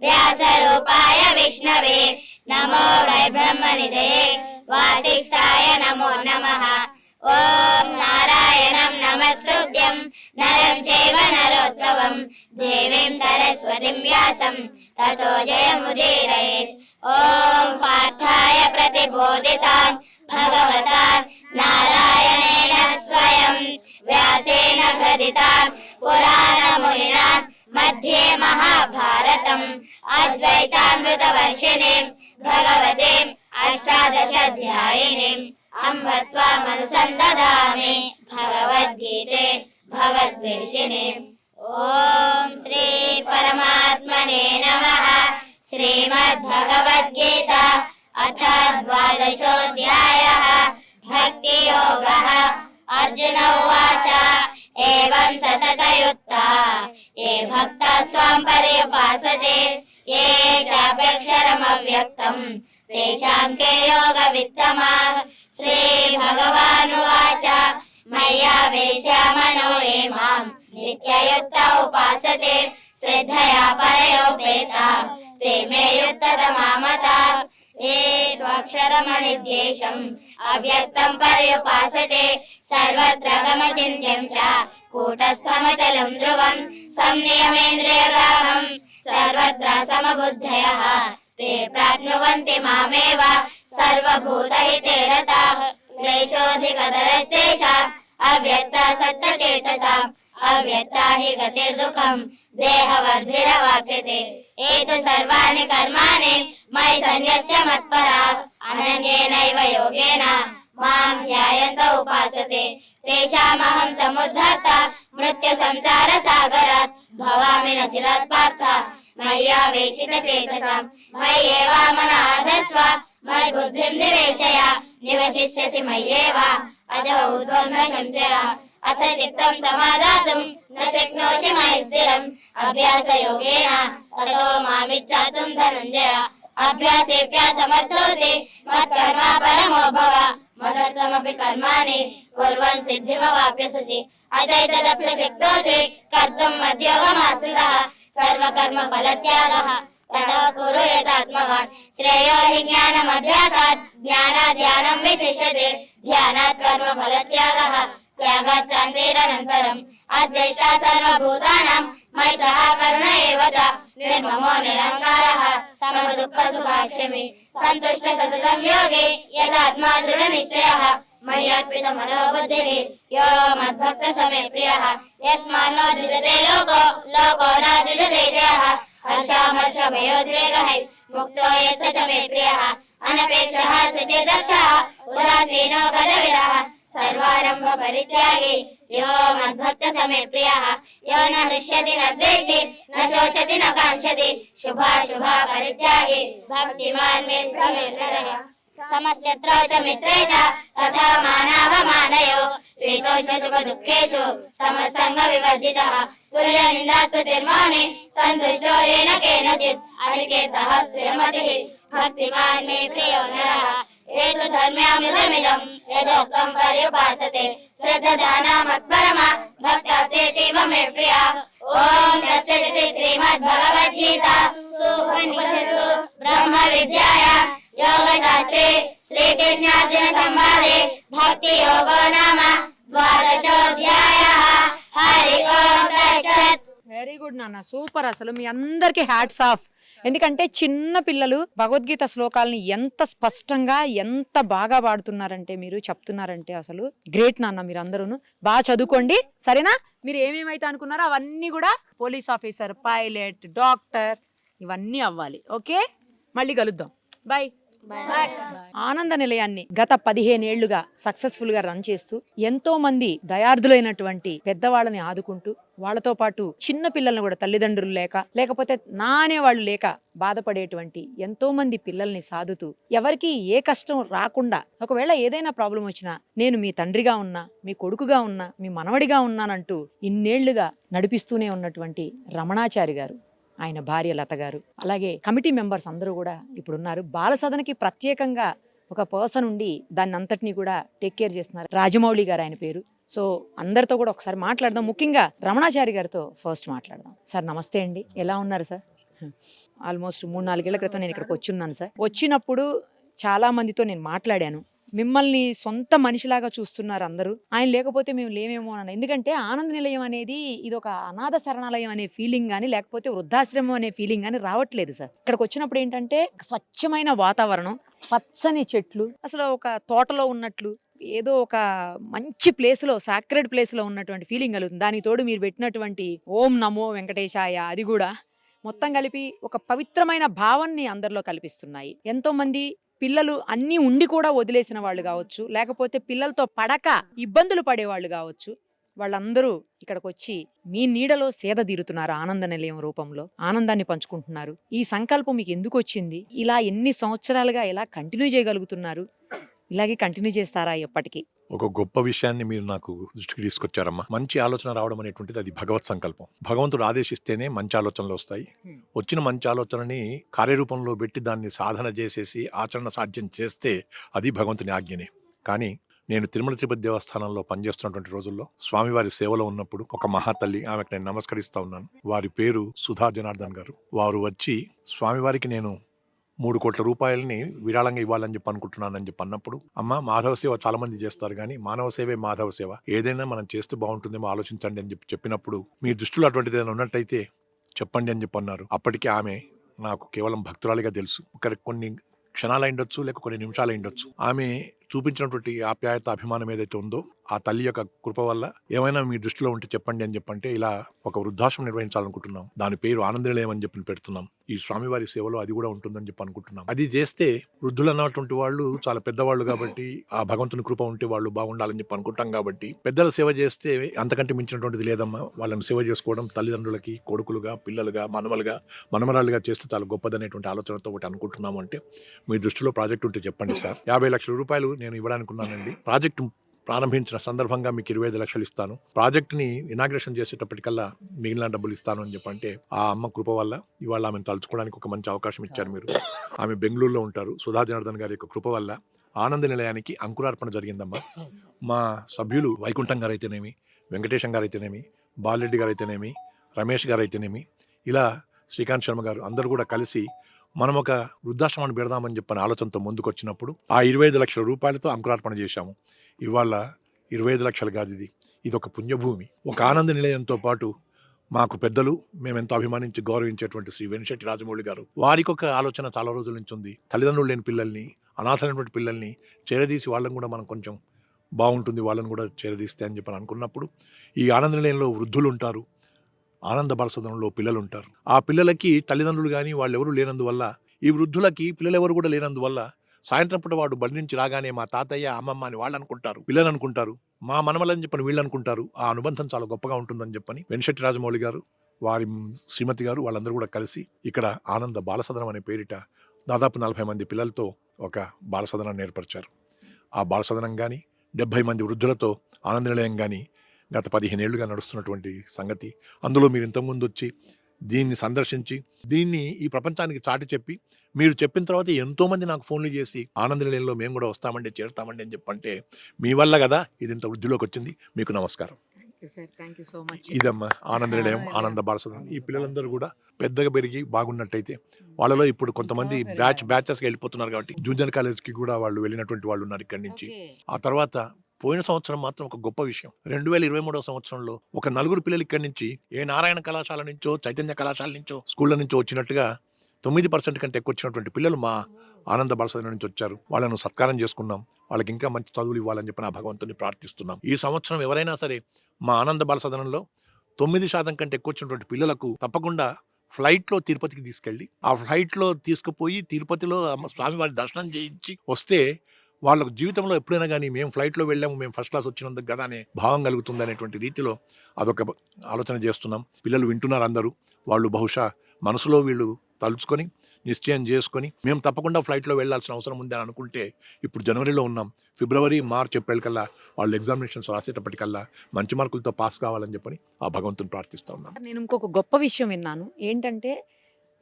వ్యాసరూపాయ విష్ణవే నమో వై బ్రహ్మనిధయే వాసిష్ఠాయ నమో నమః. ఓం నారాయణం నమస్కృత్యం నరం చైవ నరోత్తమం దేవీం సరస్వతిం వ్యాసం తతో జయముదీరయేత్. ఓం పార్థాయ ప్రతిబోధితాం భగవతా నారాయణేన స్వయం వ్యాసేన గ్రథితాం పురాణమునినా మధ్యే మహాభారతం అద్వైతామృతవర్షిణీం భగవతీం అష్టాదశాధ్యాయినీం అంబ త్వామనుసందదామి భగవద్గీతే భగవద్వేషిణీం. ఓం శ్రీ పరమాత్మనే నమః. శ్రీమద్భగవద్గీత అథ ద్వాదశోऽధ్యాయः భక్తియోగः. అర్జున ఉవాచ ఏవం సతతయుక్తా ఏ భక్తాస్త్వాం పర్యుపాసతే ఏ చాప్యక్షరమవ్యక్తం తేషాం కే యోగవిత్తమాః. శ్రీ భగవానువాచ మయ్యావేశ్య మనో ఏ మాం నిత్యయుక్త ఉపాసతే శ్రద్ధయా పరయోపేతాః ते मे युक्ततमामताः. ये त्वक्षरमनिर्देशम् अव्यक्तं पर्युपासते सर्वत्र गमचिन्त्यं च कूटस्थमचलं ध्रुवं संनियमेन्द्रियग्रामं सर्वत्र समबुद्धयः ते प्राप्नुवन्ति मामेव सर्वभूतहिते रताः. क्लेशोऽधिकतरस्तेषाम् अव्यक्तासक्तचेतसाम् अव्यक्ता हि गतिर्दुःखं देहवद्भिरवाप्यते. एतु सर्वाणि कर्माणि मयि सन्न्यस्य मत्पराः अनन्येनैव योगेन मां ध्यायन्त उपासते तेषामहं समुद्धर्ता मृत्युसंसारसागरात् भवामि न चिरात् पार्थ. मय्यावेशितचेतसां मय्येवामनाधस्व मयि बुद्धिं निवेशय निवशिष्यसि मय्येव अजो ऊर्ध्वं न संशयः. अथ चित्तं समादातुं न शक्नोषि मयि स्थिरम् अभ्यासयोगेन ततो मामिच्छातुं धनञ्जय. अभ्यासेऽप्यसमर्थोऽसि मत्कर्मा परमो भव मदर्थमपि कर्माणि कुर्वन् सिद्धिमवाप्स्यसि. अथैतदप्यशक्तोऽसि कर्तुं मद्योगमाश्रितः सर्वकर्मफलत्यागः तथा कुरु यदात्मवान्. श्रेयो हि ज्ञानमभ्यासात् ज्ञानात् ध्यानं विशिष्यते ध्यानात् कर्मफलत्यागः त्यागात् शान्तिरनन्तरम्. अद्वेष्टा सर्वभूतानां मैत्रः करुण एव च निर्ममो निरहङ्कारः समदुःखसुखाक्षमी सन्तुष्टः सततं योगी यदात्मा दृढनिश्चयः. मय्यर्पितमनोबुद्धिः यो मद्भक्तः स मे प्रियः. यस्मान्नो द्विजते लोको लोको न द्विजते जयः. हर्षामर्षभयोद्वेगः मुक्तो यस्य च मे प्रियः. अनपेक्षः शुचिर्दक्षः उदासीनो गजविदः सर्वारम्भ परित्यागी यो मद्भक्त समे प्रियः यो न हृष्यति न द्वेष्टि न शोचति न काङ्क्षति शुभाशुभा परित्यागी भक्तिमान् मे समे नरः समशत्रौ च मित्रे च तथा मानावमानयो शीतोष्ण सुख दुःखेषु समसंग विवर्जितः तुल्यनिन्दास्तुतिर्मौनि सन्तुष्टो येन केनचित् अनिकेतः स्थिरमतिः भक्तिमान् मे प्रियो नरः एतु धर्म्यामृतमिदं यदोक्तं पर्युपासते श्रद्धाना मत्परमा भक्तास्तेतीव मे प्रिया ॐ तत्सदिति श्रीमद्भगवद्गीतासु उपनिषत्सु ब्रह्मविद्यायां योगशास्त्रे श्रीकृष्णार्जुन संवादे भक्ति योगो नाम द्वादशोऽध्यायः हरि ओम् तत्सत् వెరీ గుడ్ నాన్న, సూపర్. అసలు మీ అందరికి హ్యాట్స్ ఆఫ్. ఎందుకంటే చిన్న పిల్లలు భగవద్గీత శ్లోకాలని ఎంత స్పష్టంగా ఎంత బాగా పాడుతున్నారంటే, మీరు చెప్తున్నారంటే అసలు గ్రేట్ నాన్న. మీరు అందరూ బాగా చదువుకోండి, సరేనా? మీరు ఏమేమైతే అనుకున్నారో అవన్నీ కూడా పోలీస్ ఆఫీసర్, పైలట్, డాక్టర్ ఇవన్నీ అవ్వాలి. ఓకే, మళ్ళీ కలుద్దాం. బాయ్. ఆనంద నిలయాన్ని గత 15 ఏళ్లుగా సక్సెస్ఫుల్ గా రన్ చేస్తూ ఎంతో మంది దయార్థులైనటువంటి పెద్దవాళ్ళని ఆదుకుంటూ, వాళ్ళతో పాటు చిన్న పిల్లల్ని కూడా తల్లిదండ్రులు లేకపోతే నా అనేవాళ్ళు లేక బాధపడేటువంటి ఎంతో మంది పిల్లల్ని సాదుతూ, ఎవరికి ఏ కష్టం రాకుండా, ఒకవేళ ఏదైనా ప్రాబ్లం వచ్చినా నేను మీ తండ్రిగా ఉన్నా, మీ కొడుకుగా ఉన్నా, మీ మనవడిగా ఉన్నానంటూ ఇన్నేళ్లుగా నడిపిస్తూనే ఉన్నటువంటి రమణాచారి గారు, ఆయన భార్య లత గారు, అలాగే కమిటీ మెంబర్స్ అందరూ కూడా ఇప్పుడు ఉన్నారు. బాలసదనకి ప్రత్యేకంగా ఒక పర్సన్ ఉండి దాన్ని అంతటినీ కూడా టేక్ కేర్ చేస్తున్నారు, రాజమౌళి గారు ఆయన పేరు. సో అందరితో కూడా ఒకసారి మాట్లాడదాం. ముఖ్యంగా రమణాచారి గారితో ఫస్ట్ మాట్లాడదాం. సార్ నమస్తే అండి, ఎలా ఉన్నారు సార్? ఆల్మోస్ట్ 3-4 ఏళ్ల క్రితం నేను ఇక్కడికి వచ్చున్నాను సార్. వచ్చినప్పుడు చాలా మందితో నేను మాట్లాడాను. మిమ్మల్ని సొంత మనిషిలాగా చూస్తున్నారు అందరూ. ఆయన లేకపోతే మేము లేమేమో అన్న. ఎందుకంటే ఆనంద నిలయం అనేది ఇది ఒక అనాథ శరణాలయం అనే ఫీలింగ్ కానీ, లేకపోతే వృద్ధాశ్రమం అనే ఫీలింగ్ కానీ రావట్లేదు సార్. ఇక్కడికి వచ్చినప్పుడు ఏంటంటే స్వచ్ఛమైన వాతావరణం, పచ్చని చెట్లు, అసలు ఒక తోటలో ఉన్నట్లు, ఏదో ఒక మంచి ప్లేస్లో, సాక్రెడ్ ప్లేస్లో ఉన్నటువంటి ఫీలింగ్ కలుగుతుంది. దానికి తోడు మీరు పెట్టినటువంటి ఓం నమో వెంకటేశాయ, అది కూడా మొత్తం కలిపి ఒక పవిత్రమైన భావాన్ని అందరిలో కల్పిస్తున్నాయి. ఎంతో మంది పిల్లలు అన్నీ ఉండి కూడా వదిలేసిన వాళ్ళు కావచ్చు, లేకపోతే పిల్లలతో పడక ఇబ్బందులు పడేవాళ్ళు కావచ్చు, వాళ్ళందరూ ఇక్కడికి వచ్చి మీ నీడలో సేద తీరుతున్నారు. ఆనంద నిలయం రూపంలో ఆనందాన్ని పంచుకుంటున్నారు. ఈ సంకల్పం మీకు ఎందుకు వచ్చింది? ఇలా ఎన్ని సంవత్సరాలుగా ఎలా కంటిన్యూ చేయగలుగుతున్నారు? ఇలాగే కంటిన్యూ చేస్తారా ఎప్పటికీ? ఒక గొప్ప విషయాన్ని మీరు నాకు దృష్టికి తీసుకొచ్చారమ్మా. మంచి ఆలోచన రావడం అనేటువంటిది అది భగవత్ సంకల్పం. భగవంతుడు ఆదేశిస్తేనే మంచి ఆలోచనలు వస్తాయి. వచ్చిన మంచి ఆలోచనని కార్యరూపంలో పెట్టి దాన్ని సాధన చేసేసి ఆచరణ సాధ్యం చేస్తే అది భగవంతుని ఆజ్ఞనే. కానీ నేను తిరుమల తిరుపతి దేవస్థానంలో పనిచేస్తున్నటువంటి రోజుల్లో స్వామివారి సేవలో ఉన్నప్పుడు ఒక మహాతల్లి, ఆమెకు నేను నమస్కరిస్తా ఉన్నాను. వారి పేరు సుధా జనార్దన్ గారు. వారు వచ్చి స్వామివారికి నేను 3 కోట్ల రూపాయలని విరాళంగా ఇవ్వాలని చెప్పి అనుకుంటున్నానని చెప్పి అన్నప్పుడు, అమ్మ మాధవ సేవ చాలా మంది చేస్తారు కానీ మానవ సేవే మాధవ సేవ, ఏదైనా మనం చేస్తే బాగుంటుందేమో ఆలోచించండి అని చెప్పినప్పుడు, మీ దృష్టిలో అటువంటిది ఏదైనా ఉన్నట్టయితే చెప్పండి అని చెప్పి అన్నారు. అప్పటికి ఆమె నాకు కేవలం భక్తురాలిగా తెలుసు. కొన్ని క్షణాలు అయిండొచ్చు, లేక కొన్ని నిమిషాలు అయిండొచ్చు. ఆమె చూపించినటువంటి ఆప్యాయత, అభిమానం ఏదైతే ఉందో ఆ తల్లి యొక్క కృప వల్ల ఏమైనా మీ దృష్టిలో ఉంటే చెప్పండి అని చెప్పంటే ఇలా ఒక వృద్ధాశ్రమం నిర్వహించాలనుకుంటున్నాం. దాని పేరు ఆనంద నిలయం అని చెప్పి పెడుతున్నాం. ఈ స్వామివారి సేవలో అది కూడా ఉంటుందని చెప్పి అనుకుంటున్నాం. అది చేస్తే వృద్ధులు అన్నటువంటి వాళ్ళు చాలా పెద్దవాళ్ళు కాబట్టి ఆ భగవంతుని కృప ఉంటే వాళ్ళు బాగుండాలని చెప్పి అనుకుంటాం. కాబట్టి పెద్దల సేవ చేస్తే అంతకంటే మించినటువంటిది లేదమ్మా. వాళ్ళని సేవ చేసుకోవడం తల్లిదండ్రులకి కొడుకులుగా, పిల్లలుగా, మనవలుగా, మనమరాలుగా చేస్తే చాలా గొప్పదనేటువంటి ఆలోచనతో ఒకటి అనుకుంటున్నాము. అంటే మీ దృష్టిలో ప్రాజెక్ట్ ఉంటే చెప్పండి సార్. 50 లక్షల రూపాయలు నేను ఇవ్వడానికి ఉన్నానండి. ప్రాజెక్టు ప్రారంభించిన సందర్భంగా మీకు 25 లక్షలు ఇస్తాను. ప్రాజెక్ట్ని ఇనాగ్రేషన్ చేసేటప్పటికల్లా మిగిలిన డబ్బులు ఇస్తాను అని చెప్పంటే, ఆ అమ్మ కృప వల్ల ఇవాళ ఆమెను తలుచుకోవడానికి ఒక మంచి అవకాశం ఇచ్చారు మీరు. ఆమె బెంగళూరులో ఉంటారు. సుధా జనార్దన్ గారి యొక్క కృప వల్ల ఆనంద నిలయానికి అంకురార్పణ జరిగిందమ్మా. మా సభ్యులు వైకుంఠం గారు అయితేనేమి, వెంకటేశం గారు అయితేనేమి, బాలరెడ్డి గారు అయితేనేమి, రమేష్ గారు అయితేనేమి, ఇలా శ్రీకాంత్ శర్మ గారు అందరూ కూడా కలిసి మనం ఒక వృద్ధాశ్రమాన్ని పెడదామని చెప్పిన ఆలోచనతో ముందుకు వచ్చినప్పుడు ఆ 25 లక్షల రూపాయలతో అంకురార్పణ చేశాము. ఇవాళ 25 లక్షలు కాదు, ఇది ఒక పుణ్యభూమి. ఒక ఆనంద నిలయంతో పాటు మాకు పెద్దలు, మేమెంతో అభిమానించి గౌరవించేటువంటి శ్రీ వెనిశెట్టి రాజమౌళి గారు, వారికి ఒక ఆలోచన చాలా రోజుల నుంచి ఉంది. తల్లిదండ్రులు లేని పిల్లల్ని, అనాథలైనటువంటి పిల్లల్ని చేరదీసి వాళ్ళని కూడా మనం కొంచెం బాగుంటుంది, వాళ్ళని కూడా చేరదీస్తే అని చెప్పి అనుకున్నప్పుడు, ఈ ఆనంద నిలయంలో వృద్ధులు ఉంటారు, ఆనంద బాలసదనంలో పిల్లలు ఉంటారు. ఆ పిల్లలకి తల్లిదండ్రులు కానీ వాళ్ళు ఎవరు లేనందువల్ల, ఈ వృద్ధులకి పిల్లలు ఎవరు కూడా లేనందువల్ల సాయంత్రం పూట వాడు బడి నుంచి రాగానే మా తాతయ్య అమ్మమ్మ అని వాళ్ళు అనుకుంటారు, పిల్లలు అనుకుంటారు, మా మనమలని చెప్పని వీళ్ళు అనుకుంటారు. ఆ అనుబంధం చాలా గొప్పగా ఉంటుందని చెప్పని వెంకటశెట్టి రాజమౌళి గారు, వారి శ్రీమతి గారు వాళ్ళందరూ కూడా కలిసి ఇక్కడ ఆనంద బాలసదనం అనే పేరిట దాదాపు 40 మంది పిల్లలతో ఒక బాలసదనాన్ని ఏర్పరిచారు. ఆ బాలసదనం కానీ 70 మంది వృద్ధులతో ఆనంద నిలయం కానీ గత 15 ఏళ్లుగా నడుస్తున్నటువంటి సంగతి. అందులో మీరు ఇంతకుముందు వచ్చి దీన్ని సందర్శించి దీన్ని ఈ ప్రపంచానికి చాటి చెప్పి మీరు చెప్పిన తర్వాత ఎంతోమంది నాకు ఫోన్లు చేసి ఆనంద నిలయంలో మేము కూడా వస్తామండి, చేరుతామండి అని చెప్పంటే మీ వల్ల కదా ఇది ఇంత వృద్ధిలోకి వచ్చింది. మీకు నమస్కారం. Thank you so much. ఇదమ్మా ఆనంద నిలయం, ఆనంద బాలసదనం. ఈ పిల్లలందరూ కూడా పెద్దగా పెరిగి బాగున్నట్టయితే వాళ్ళలో ఇప్పుడు కొంతమంది బ్యాచెస్గా వెళ్ళిపోతున్నారు కాబట్టి జూనియర్ కాలేజ్కి కూడా వాళ్ళు వెళ్ళినటువంటి వాళ్ళు ఉన్నారు ఇక్కడి నుంచి. ఆ తర్వాత పోయిన సంవత్సరం మాత్రం ఒక గొప్ప విషయం, 2023వ సంవత్సరంలో ఒక 4 పిల్లలు ఇక్కడి నుంచి ఏ నారాయణ కళాశాల నుంచో చైతన్య కళాశాల నుంచో స్కూళ్ళ నుంచో వచ్చినట్టుగా 9% కంటే ఎక్కువ వచ్చినటువంటి పిల్లలు మా ఆనంద బాలసదనం నుంచి వచ్చారు. వాళ్ళను సత్కారం చేసుకున్నాం. వాళ్ళకి ఇంకా మంచి చదువులు ఇవ్వాలని చెప్పి నా భగవంతుని ప్రార్థిస్తున్నాం. ఈ సంవత్సరం ఎవరైనా సరే మా ఆనంద బాలసదనంలో 9% కంటే ఎక్కువ వచ్చినటువంటి పిల్లలకు తప్పకుండా ఫ్లైట్లో తిరుపతికి తీసుకెళ్ళి ఆ ఫ్లైట్లో తీసుకుపోయి తిరుపతిలో స్వామివారి దర్శనం చేయించి వస్తే వాళ్ళకు జీవితంలో ఎప్పుడైనా కానీ మేము ఫ్లైట్లో వెళ్ళాము, మేము ఫస్ట్ క్లాస్ వచ్చినందుకు కదా అనే భావం కలుగుతుంది అనేటువంటి రీతిలో అదొక ఆలోచన చేస్తున్నాం. పిల్లలు వింటున్నారు అందరూ. వాళ్ళు బహుశా మనసులో వీళ్ళు తలుచుకొని నిశ్చయం చేసుకొని మేము తప్పకుండా ఫ్లైట్లో వెళ్ళాల్సిన అవసరం ఉంది అని అనుకుంటే ఇప్పుడు జనవరిలో ఉన్నాం, ఫిబ్రవరి మార్చ్ ఏప్రిల్ కల్లా వాళ్ళు ఎగ్జామినేషన్స్ రాసేటప్పటికల్లా మంచి మార్కులతో పాస్ కావాలని చెప్పని ఆ భగవంతుని ప్రార్థిస్తూ ఉన్నాం. నేను ఇంకొక గొప్ప విషయం విన్నాను ఏంటంటే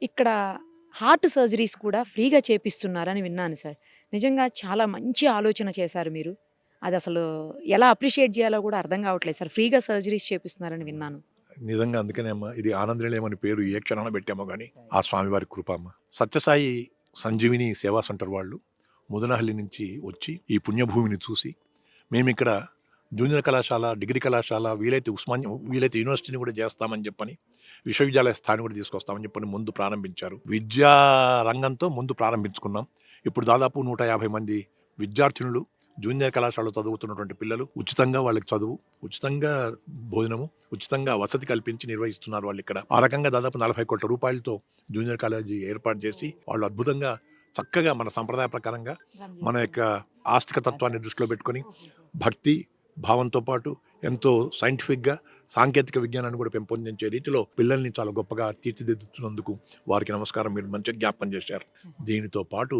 ఇక్కడ హార్ట్ సర్జరీస్ కూడా ఫ్రీగా చేపిస్తున్నారని విన్నాను సార్. నిజంగా చాలా మంచి ఆలోచన చేశారు మీరు. అది అసలు ఎలా అప్రిషియేట్ చేయాలో కూడా అర్థం కావట్లేదు సార్. ఫ్రీగా సర్జరీస్ చేపిస్తున్నారని విన్నాను. నిజంగా అందుకనే అమ్మ ఇది ఆనంద నిలయం అని పేరు ఏ క్షణాన పెట్టామో కానీ ఆ స్వామివారి కృప అమ్మ. సత్యసాయి సంజీవిని సేవా సెంటర్ వాళ్ళు ముదనహల్లి నుంచి వచ్చి ఈ పుణ్యభూమిని చూసి మేము ఇక్కడ జూనియర్ కళాశాల, డిగ్రీ కళాశాల, వీలైతే యూనివర్సిటీని కూడా చేస్తామని చెప్పని విశ్వవిద్యాలయ స్థాయిని కూడా తీసుకొస్తామని చెప్పని ముందు ప్రారంభించారు. విద్యా రంగంతో ముందు ప్రారంభించుకున్నాం. ఇప్పుడు దాదాపు 150 మంది విద్యార్థినులు జూనియర్ కళాశాలలో చదువుతున్నటువంటి పిల్లలు ఉచితంగా వాళ్ళకి చదువు, ఉచితంగా భోజనము, ఉచితంగా వసతి కల్పించి నిర్వహిస్తున్నారు వాళ్ళు ఇక్కడ. ఆ రకంగా దాదాపు 40 కోట్ల రూపాయలతో జూనియర్ కాలేజీ ఏర్పాటు చేసి వాళ్ళు అద్భుతంగా చక్కగా మన సంప్రదాయ ప్రకారంగా మన యొక్క ఆస్తిక తత్వాన్ని దృష్టిలో పెట్టుకొని భక్తి భావంతో పాటు ఎంతో సైంటిఫిక్గా సాంకేతిక విజ్ఞానాన్ని కూడా పెంపొందించే రీతిలో పిల్లల్ని చాలా గొప్పగా తీర్చిదిద్దుతున్నందుకు వారికి నమస్కారం. మీరు మంచిగా జ్ఞాపకం చేశారు. దీనితో పాటు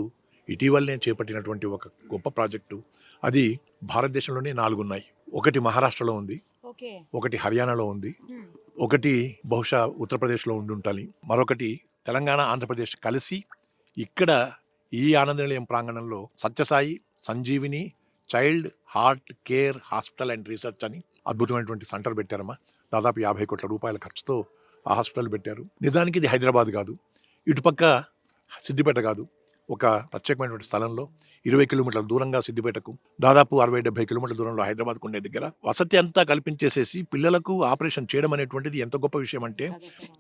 ఇటీవలనే చేపట్టినటువంటి ఒక గొప్ప ప్రాజెక్టు, అది భారతదేశంలోనే 4 ఉన్నాయి. ఒకటి మహారాష్ట్రలో ఉంది, ఒకటి హర్యానాలో ఉంది, ఒకటి బహుశా ఉత్తరప్రదేశ్లో ఉండాలి, మరొకటి తెలంగాణ, ఆంధ్రప్రదేశ్ కలిసి ఇక్కడ ఈ ఆనంద నిలయం ప్రాంగణంలో Sathya Sai Sanjeevini child heart care hospital and research అని అద్భుతమైనటువంటి సెంటర్ పెట్టారమ్మా. దాదాపు 50 కోట్ల రూపాయల ఖర్చుతో ఆ హాస్పిటల్ పెట్టారు. నిజానికి ఇది హైదరాబాద్ కాదు, ఇటుపక్క సిద్దిపేట కాదు, ఒక ప్రత్యేకమైనటువంటి స్థలంలో 20 కిలోమీటర్ల దూరంగా సిద్దిపేటకు, దాదాపు 60-70 కిలోమీటర్ల దూరంలో హైదరాబాద్కు ఉండే దగ్గర వసతి అంతా కల్పించేసేసి పిల్లలకు ఆపరేషన్ చేయడం అనేటువంటిది ఎంత గొప్ప విషయం అంటే,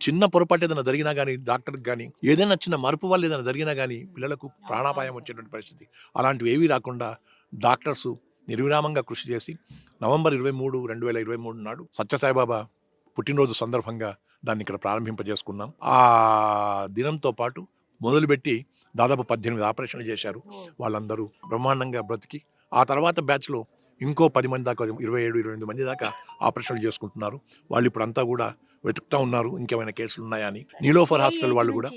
చిన్న పొరపాటు ఏదైనా జరిగినా కానీ డాక్టర్కి కానీ ఏదైనా చిన్న మరుపు వల్ల ఏదైనా జరిగినా కానీ పిల్లలకు ప్రాణాపాయం వచ్చేటువంటి పరిస్థితి, అలాంటివి ఏవీ రాకుండా డాక్టర్స్ నిర్విరామంగా కృషి చేసి నవంబర్ 23, 2023 నాడు సత్యసాయిబాబా పుట్టినరోజు సందర్భంగా దాన్ని ఇక్కడ ప్రారంభింపజేసుకున్నాం. ఆ దినంతో పాటు మొదలుపెట్టి దాదాపు 18 ఆపరేషన్లు చేశారు. వాళ్ళందరూ బ్రహ్మాండంగా బ్రతికి ఆ తర్వాత బ్యాచ్లో ఇంకో 10 మంది దాకా, 27-28 మంది దాకా ఆపరేషన్లు చేసుకుంటున్నారు. వాళ్ళు ఇప్పుడు అంతా కూడా వెతుకుతూ ఉన్నారు ఇంకేమైనా కేసులు ఉన్నాయా అని. నీలోఫర్ హాస్పిటల్ వాళ్ళు కూడా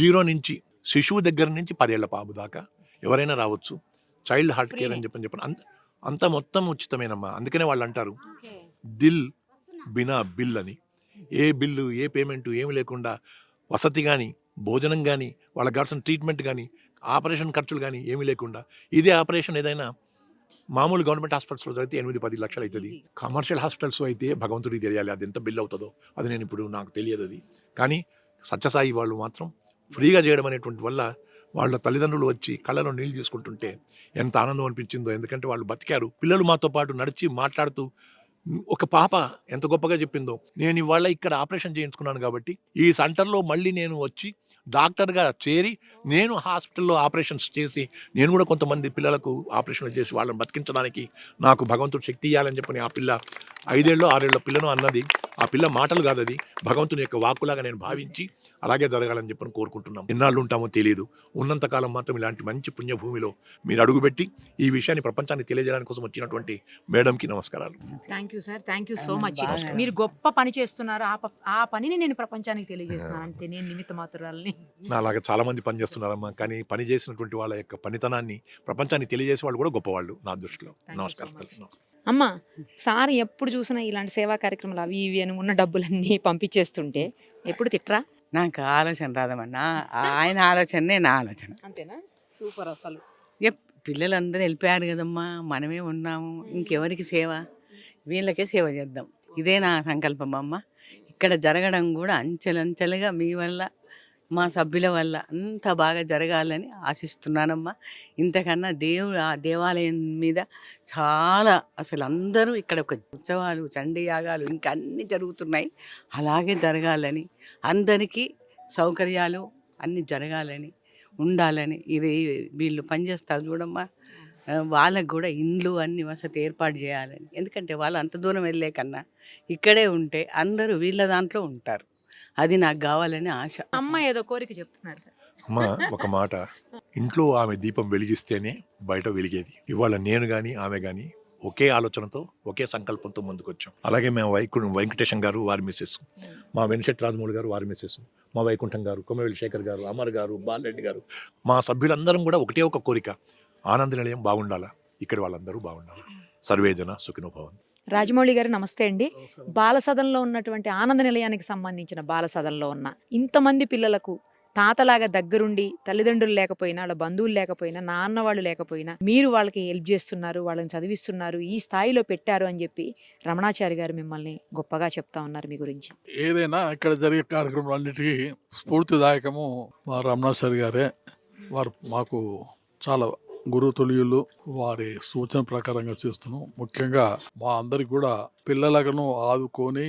0 నుంచి శిశువు దగ్గర నుంచి 10 ఏళ్ల బాబు దాకా ఎవరైనా రావచ్చు. చైల్డ్ హార్ట్ కేర్ అని చెప్పని అంతా మొత్తం ఉచితమేనమ్మా. అందుకనే వాళ్ళు అంటారు దిల్ బినా బిల్ అని. ఏ బిల్లు, ఏ పేమెంటు ఏమి లేకుండా వసతి కానీ, భోజనం కానీ, వాళ్ళకి కావాల్సిన ట్రీట్మెంట్ కానీ, ఆపరేషన్ ఖర్చులు కానీ ఏమీ లేకుండా. ఇదే ఆపరేషన్ ఏదైనా మామూలు గవర్నమెంట్ హాస్పిటల్స్లో జరిగితే 8-10 లక్షలు అవుతుంది. కమర్షియల్ హాస్పిటల్స్ అయితే భగవంతుడికి తెలియాలి అది ఎంత బిల్ అవుతుందో. అది నేను ఇప్పుడు నాకు తెలియదు అది. కానీ సత్యసాయి వాళ్ళు మాత్రం ఫ్రీగా చేయడం అనేటువంటి వల్ల వాళ్ళ తల్లిదండ్రులు వచ్చి కళ్ళలో నీళ్ళు తీసుకుంటుంటే ఎంత ఆనందం అనిపించిందో. ఎందుకంటే వాళ్ళు బతికారు. పిల్లలు మాతో పాటు నడిచి మాట్లాడుతూ, ఒక పాప ఎంత గొప్పగా చెప్పిందో, నేను ఇవాళ ఇక్కడ ఆపరేషన్ చేయించుకున్నాను కాబట్టి ఈ సెంటర్లో మళ్ళీ నేను వచ్చి డాక్టర్గా చేరి నేను హాస్పిటల్లో ఆపరేషన్స్ చేసి నేను కూడా కొంతమంది పిల్లలకు ఆపరేషన్లు చేసి వాళ్ళని బతికించడానికి నాకు భగవంతుడు శక్తి ఇవ్వాలని చెప్పని ఆ పిల్ల 5 ఏళ్ళో 6 ఏళ్ళ పిల్లను అన్నది. ఆ ఆ పిల్ల మాటలు కాదు, అది భగవంతుని యొక్క వాక్కులాగా నేను భావించి అలాగే జరగాలని చెప్పని కోరుకుంటున్నాం. ఎన్నాళ్ళు ఉంటామో తెలియదు, ఉన్నంతకాలం మాత్రం ఇలాంటి మంచి పుణ్యభూమిలో మీరు అడుగుపెట్టి ఈ విషయాన్ని ప్రపంచానికి తెలియజేయడానికి కోసం వచ్చినటువంటి మేడంకి నమస్కారాలు. Thank you sir, thank you so much. మీరు గొప్ప పని చేస్తున్నారు, ఆ పనిని నేను ప్రపంచానికి తెలియజేస్తున్నాను అంతే, నేను నిమిత్త మాత్రాలని. నా అలాగే చాలా మంది పని చేస్తున్నారమ్మా, కానీ పని చేసినటువంటి వాళ్ళ యొక్క పనితనాన్ని ప్రపంచానికి తెలియజేసే వాళ్ళు కూడా గొప్పవాళ్ళు నా దృష్టిలో. నమస్కారం. అమ్మ, సార్ ఎప్పుడు చూసినా ఇలాంటి సేవా కార్యక్రమాలు అవి ఇవి అని ఉన్న డబ్బులన్నీ పంపించేస్తుంటే ఎప్పుడు తిట్రా? నాకు ఆలోచన రాదమ్మా, ఆయన ఆలోచనే నా ఆలోచన. అంతేనా? సూపర్. అసలు పిల్లలందరూ వెళ్ళిపోయారు కదమ్మా, మనమే ఉన్నాము, ఇంకెవరికి సేవ, వీళ్ళకే సేవ చేద్దాం, ఇదే నా సంకల్పం అమ్మ. ఇక్కడ జరగడం కూడా అంచెలంచెలుగా మీ వల్ల, మా సభ్యుల వల్ల అంత బాగా జరగాలని ఆశిస్తున్నానమ్మా. ఇంతకన్నా ఆ దేవాలయం మీద చాలా అసలు అందరూ ఇక్కడ ఒక ఉత్సవాలు, చండీ యాగాలు ఇంకా అన్నీ జరుగుతున్నాయి, అలాగే జరగాలని, అందరికీ సౌకర్యాలు అన్నీ జరగాలని, ఉండాలని. ఇది వీళ్ళు పనిచేస్తారు చూడమ్మా, వాళ్ళకు కూడా ఇండ్లు అన్ని వసతి ఏర్పాటు చేయాలని. ఎందుకంటే వాళ్ళు అంత దూరం వెళ్ళే కన్నా ఇక్కడే ఉంటే అందరూ వీళ్ళ దాంట్లో ఉంటారు, అది నాకు కావాలని ఆశ. అమ్మ ఏదో కోరిక చెప్తున్నారు సార్. అమ్మ ఒక మాట, ఇంట్లో ఆమె దీపం వెలిగిస్తేనే బయట వెలిగేది. ఇవాళ నేను కానీ ఆమె కానీ ఒకే ఆలోచనతో ఒకే సంకల్పంతో ముందుకొచ్చాం. అలాగే మేము వెంకటేశం గారు వారి మిస్సెస్, మా వెంకట రాజమౌళి గారు వారి మిస్సెస్, మా వైకుంఠం గారు, కొమ్మవెల్లి శేఖర్ గారు, అమర్ గారు, బాలరెడ్డి గారు, మా సభ్యులందరం కూడా ఒకటే ఒక కోరిక, ఆనంద నిలయం బాగుండాలా, ఇక్కడ వాళ్ళందరూ బాగుండాలా. సర్వేజన సుఖినో భవంతు. రాజమౌళి గారు నమస్తే అండి. బాలసదనంలో ఉన్నటువంటి ఆనంద నిలయానికి సంబంధించిన బాలసదనంలో ఉన్న ఇంతమంది పిల్లలకు తాతలాగా దగ్గరుండి, తల్లిదండ్రులు లేకపోయినా, వాళ్ళ బంధువులు లేకపోయినా, నాన్న వాళ్ళు లేకపోయినా మీరు వాళ్ళకి హెల్ప్ చేస్తున్నారు, వాళ్ళని చదివిస్తున్నారు, ఈ స్థాయిలో పెట్టారు అని చెప్పి రమణాచారి గారు మిమ్మల్ని గొప్పగా చెప్తా ఉన్నారు మీ గురించి. ఏదైనా ఇక్కడ జరిగే కార్యక్రమాలన్నిటికీ స్ఫూర్తిదాయకము మా రమణాచారి గారే. వారు మాకు చాలా గురు తుల్యులు, వారి సూచన ప్రకారంగా చేస్తున్నాం. ముఖ్యంగా మా అందరికి కూడా పిల్లలను ఆదుకొని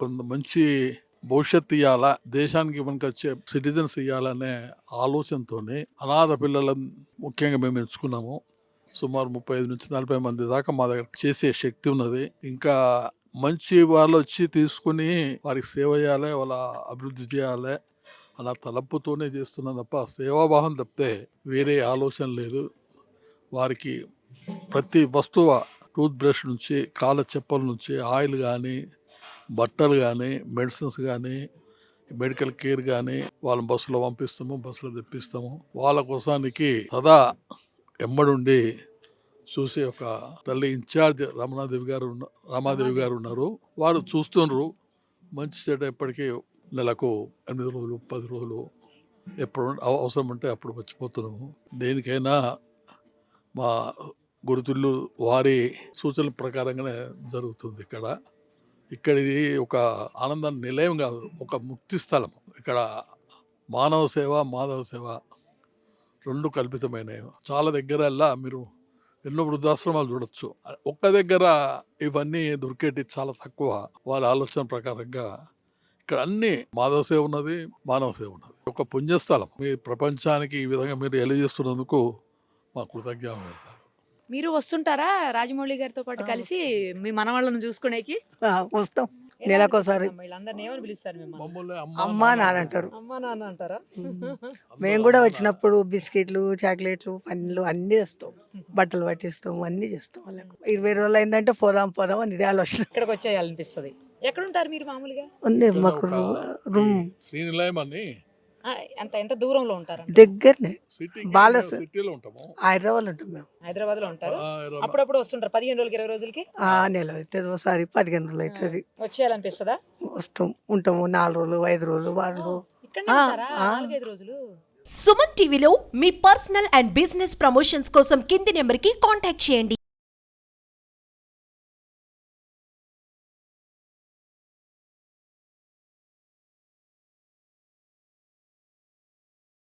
కొంత మంచి భవిష్యత్తు ఇవ్వాలా, దేశానికి మనకు వచ్చే సిటిజన్స్ ఇవ్వాలనే ఆలోచనతోనే అనాథ పిల్లలను ముఖ్యంగా మేము ఎంచుకున్నాము. సుమారు 35 నుంచి 40 మంది దాకా మా దగ్గర చేసే శక్తి ఉన్నది. ఇంకా మంచి వాళ్ళు వచ్చి తీసుకుని వారికి సేవ చేయాలి, వాళ్ళ అభివృద్ధి చేయాలి అలా తలపుతోనే చేస్తున్నాం తప్ప సేవాభావం తప్పితే వేరే ఆలోచన లేదు. వారికి ప్రతి వస్తువు, టూత్ బ్రష్ నుంచి కాళ్ళ చెప్పుల నుంచి ఆయిల్ కానీ, బట్టలు కానీ, మెడిసిన్స్ కానీ, మెడికల్ కేర్ కానీ వాళ్ళని బస్సులో పంపిస్తాము, బస్సులో తెప్పిస్తాము. వాళ్ళ కోసానికి సదా ఎమ్మడుండి చూసే ఒక తల్లి ఇన్ఛార్జ్ రమాదేవి గారు ఉన్నారు. వారు చూస్తున్నారు. మంచి చెడ్డ ఎప్పటికీ నెలకు 8 రోజులు 10 రోజులు ఎప్పుడు అవసరం ఉంటే అప్పుడు వచ్చిపోతున్నాము. దేనికైనా మా గురుతులు వారి సూచనల ప్రకారంగానే జరుగుతుంది. ఇక్కడిది ఒక ఆనంద నిలయం కాదు, ఒక ముక్తి స్థలం. ఇక్కడ మానవ సేవ, మాధవ సేవ రెండు కల్పితమైనవి. చాలా దగ్గరల్లా మీరు ఎన్నో వృద్ధాశ్రమాలు చూడొచ్చు. ఒక్క దగ్గర ఇవన్నీ దొరికేటి చాలా తక్కువ. వారి ఆలోచన ప్రకారంగా ఇక్కడ అన్ని మాధవ సేవ ఉన్నది, మానవ సేవ ఉన్నది. ఒక పుణ్యస్థలం. మీ ప్రపంచానికి ఈ విధంగా మీరు ఎలిగిస్తున్నందుకు మా కృతజ్ఞతలు. మీరు వస్తుంటారా రాజమౌళి గారితో పాటు కలిసి మీ మనవాళ్ళను చూసుకునేకి? వస్తాం, నెలకోసారి. వీళ్ళందరినీ ఏమని పిలుస్తారు మిమ్మల్ని? అమ్మా నాన్న అంటారు. అమ్మా నాన్న అంటారా? మేము కూడా వచ్చినప్పుడు బిస్కెట్లు, చాక్లెట్లు, పన్నులు అన్ని తెస్తాం, బట్టలు పట్టిస్తాం, అన్ని చేస్తాం. వాళ్ళకు 20 రోజులు అయిందంటే పోదాం అని ఇదే ఆలోచన. ఇక్కడికి వచ్చేయాలనిపిస్తుంది. ఎక్కడ ఉంటారు మీరు మామూలుగా? ఉంది మాకు రూమ్ శ్రీనిలయం అని. ఎంత దూరంలో ఉంటారు? దగ్గరనే, సిటీలో ఉంటాము. హైదరాబాద్ ఉంటాం మేము. హైదరాబాద్ లో ఉంటారు. అప్పుడప్పుడు వస్తుంటారు 15 రోజులకి 20 రోజులకి? నెల అవుతుంది, ఒకసారి 15 రోజులు అవుతుంది. వచ్చేయాలనిపిస్తుందా? వస్తాం, ఉంటాము 4 రోజులు 5 రోజులు 6 రోజులు. ఇక్కడ 4-5 రోజులు. సుమన్ టీవీలో మీ పర్సనల్ అండ్ బిజినెస్ ప్రమోషన్స్ కోసం కింది నెంబర్కి కాంటాక్ట్ చేయండి.